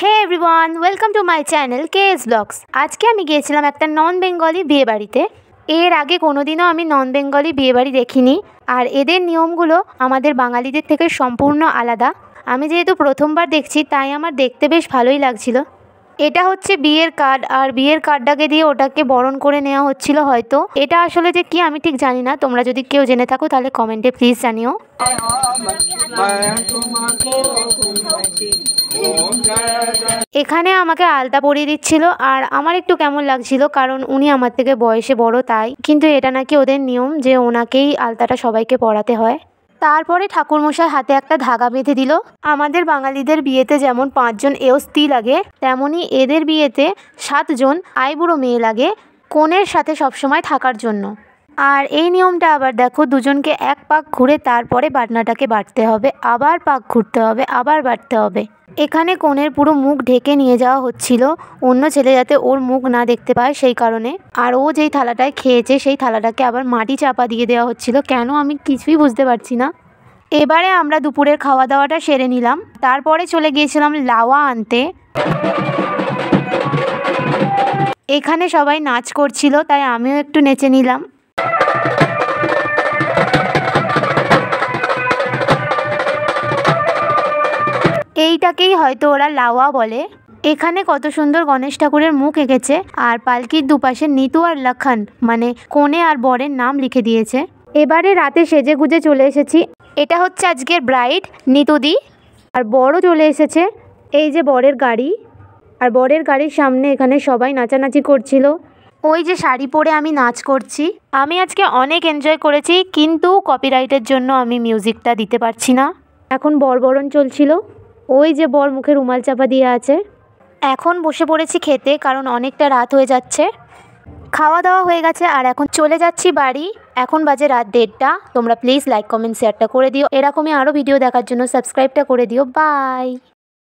Hey everyone, welcome to my channel KS blogs. আজকে আমি গিয়েছিলাম একটা নন বেঙ্গলি বিয়েবাড়িতে। এর আগে কোনোদিনও আমি নন বেঙ্গলি বিয়েবাড়ি দেখিনি, আর এদের নিয়মগুলো আমাদের বাঙালিদের থেকে সম্পূর্ণ আলাদা। আমি যেহেতু প্রথমবার দেখছি তাই আমার দেখতে বেশ ভালোই লাগছিল। এটা হচ্ছে বিয়ের কার্ড, আর বিয়ের কার্ডটাকে দিয়ে ওটাকে বরণ করে নেওয়া হচ্ছিল হয়তো। এটা আসলে যে কি আমি ঠিক জানি না, তোমরা যদি কেউ জেনে থাকো তাহলে কমেন্টে প্লিজ জানিও। এখানে আমাকে আলতা পরিয়ে দিচ্ছিল, আর আমার একটু কেমন লাগছিল কারণ উনি আমার থেকে বয়সে বড় তাই, কিন্তু এটা নাকি ওদের নিয়ম যে ওনাকেই আলতাটা সবাইকে পরাতে হয়। তারপরে ঠাকুরমশাই হাতে একটা ধাগা বেঁধে দিল। আমাদের বাঙালিদের বিয়েতে যেমন 5 জন এওস্তি লাগে, তেমনই এদের বিয়েতে 7 জন আইবুড়ো মেয়ে লাগে কনের সাথে সবসময় থাকার জন্য। আর এই নিয়মটা আবার দেখো, দুজনকে এক পাক ঘুরে তারপরে বাটনাটাকে বাটতে হবে, আবার পাক ঘুরতে হবে, আবার বাটতে হবে। এখানে কনের পুরো মুখ ঢেকে নিয়ে যাওয়া হচ্ছিল, অন্য ছেলে যাতে ওর মুখ না দেখতে পায় সেই কারণে। আর ও যেই থালাটায় খেয়েছে সেই থালাটাকে আবার মাটি চাপা দিয়ে দেওয়া হচ্ছিল, কেন আমি কিছুই বুঝতে পারছি না। এবারে আমরা দুপুরের খাওয়া দাওয়াটা সেরে নিলাম, তারপরে চলে গিয়েছিলাম লাওয়া আনতে। এখানে সবাই নাচ করছিল তাই আমিও একটু নেচে নিলাম। এইটাকেই হয়তো ওরা লাওয়া বলে। এখানে কত সুন্দর গণেশ ঠাকুরের মুখ এঁকেছে, আর পালকির দুপাশে নিতু আর লক্ষণ মানে কনে আর বরের নাম লিখে দিয়েছে। এবারে রাতে সেজে গুজে চলে এসেছি। এটা হচ্ছে আজকের ব্রাইড নিতুদি, আর বরও চলে এসেছে। এই যে বরের গাড়ি, আর বরের গাড়ির সামনে এখানে সবাই নাচানাচি করছিল। ওই যে শাড়ি পরে আমি নাচ করছি। আমি আজকে অনেক এনজয় করেছি, কিন্তু কপিরাইটের জন্য আমি মিউজিকটা দিতে পারছি না। এখন বরবরণ চলছিল। ওই যে বর মুখে রুমাল চাপা দিয়ে আছে। এখন বসে পড়েছি খেতে, কারণ অনেকটা রাত হয়ে যাচ্ছে। খাওয়া দাওয়া হয়ে গেছে আর এখন চলে যাচ্ছি বাড়ি। এখন বাজে রাত 1:30। তোমরা প্লিজ লাইক কমেন্ট শেয়ারটা করে দিও। এরকমই আরও ভিডিও দেখার জন্য সাবস্ক্রাইবটা করে দিও। বাই।